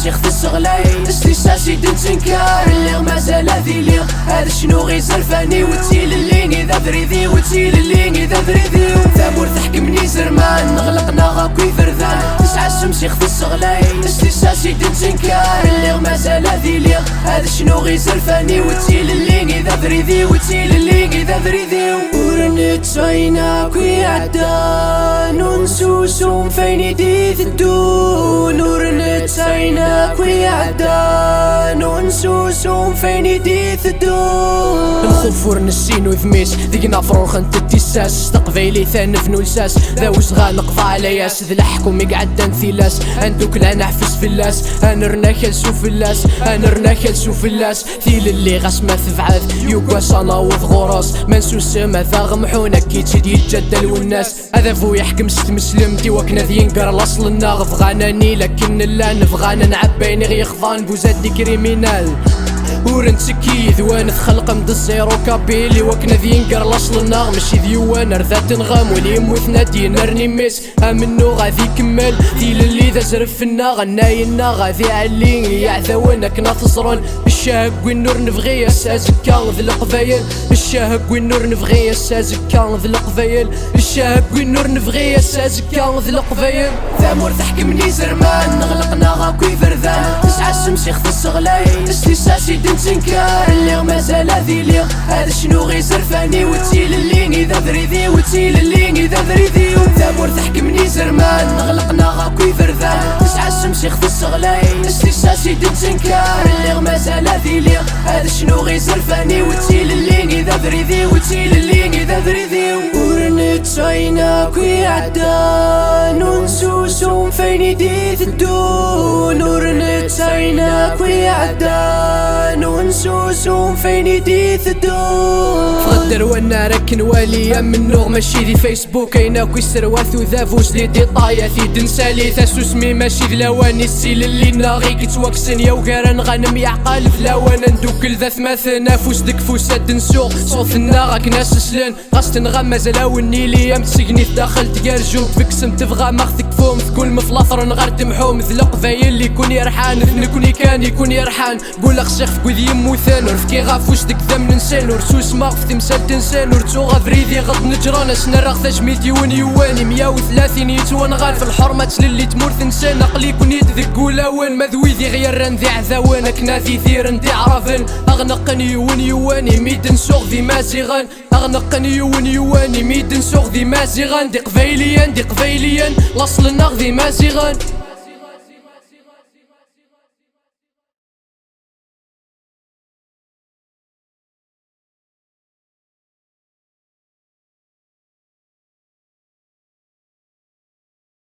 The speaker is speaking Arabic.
شيخ في الصغلاي اشتي ساسي دنتنكار اللي مازال ذي لي هذا شنو غي زرفاني وتيل اللي ذا فريدي وتيل اللي ذا فريدي ثامور تحكمني زرمان نغلقنا غاكوي فرذان تسعى الشمشيخ في الصغلاي اشتي ساسي دنتنكار اللي مازال ذي لي هذا شنو غي زرفاني وتيل اللي ذا فريدي وتيل اللي ذا فريدي ورنتساينا كوي عدان ونسوسهم فين دي الدون ورنتساينا كوي عدان ونسوسهم فين دي الدون الخوف ورنسين وذميس ذيقنا فروخ انت التساس استقبيلي ثانف نولساس ذاوز غانقضى على ياس ذ الحكم يقعد انثلاس اندوك لا نحفز في اللاس انا رناكل سوف اللاس انا رناكل سوف اللاس ثيل اللي غاسمة ثفعاث يوكواس انا وذ غراس منسوس ماذا غمحونا كي تشد يتجدل والناس هذا فو يحكم ست مسلم دي وكنا ذينقر الاصل الناغ فغاناني لكن لا نفغانا نعبيني غيخضان بوزاد دي كريمينال ورنتسكي ذوان خلق مد الزيرو كابيلي وكنا ذينقر الاصل الناغ ماشي ذيوان رذات نغام ولي موث نادي نرني ميس امنو غادي كمل ثيل اللي ذا زرف الناغ الناينا غادي علي يعذونا كنا تصرون الشهق والنور نبغي السازكا ذ القبايل الشهق والنور نبغي السازكا ذ القبايل الشهق والنور نبغي السازكا ذ القبايل ثامور تحكمني زرمان نغلقنا غاكوي فرذان تسعى الشمشيخ في الصغلاي اشتي ساسي دنتنكار اللي مازال ذي لي هذا شنو غي زرفاني وتيل اللي ذا فريدي وتيل اللي ذا فريدي ثامور تحكمني زرمان نغلقنا غاكوي فرذان تسعى الشمشيخ في الصغلاي اشتي ساسي دنتنكار اللي مازال ذي لي هذا شنو غي زرفاني وتيل اللي ذا فريدي وتيل اللي ذا فريدي ورنتساينا كوي عدان ونسوسهم فين دي الدون ورنتساينا كوي عدان ونسوسهم فين دي الدون فغدر وانا ركن واليا من نوغ ماشي دي فيسبوك اينا كوي سرواث وذافوس لي دي طايا في دنسالي ثاسو سمي ماشي ذلاواني السيل اللي ناغي كتوكسن يا وكارن غنم يعقال ذلاوانا ندوك ذا ثماثنا فوس دك فوسات دنسوق صوت الناغك ناس سلان غاس تنغم مازال النيلي متسقني داخل تقارجوك فيكسم تبغى ماخذك فوم تكون مفلاثر نغار تمحوم ذ القبايل اللي يكون يرحان ذنكوني كان يكون يرحان قول اخشيخ في كوذ يمو ثانور فكي غافوش دك ذم ننسان ورسوس ماغ في تمثال تنسان ورتو غافريدي غض نجران اسنا رغ جميلتي ونيواني 130 يتوان غال في الحرمة للي تمور ثنسان اقلي كون يدذك ولاوان مذويذي غير ذي عذاوان كنا ذي ثيرن ذي عرفن اغنقني ونيواني ميدن سوغ ذي مازيغان اغنقني ونيواني ميدن سوغ ذي مازيغان دي قبيليا لاصل الناغ ذي مازيغان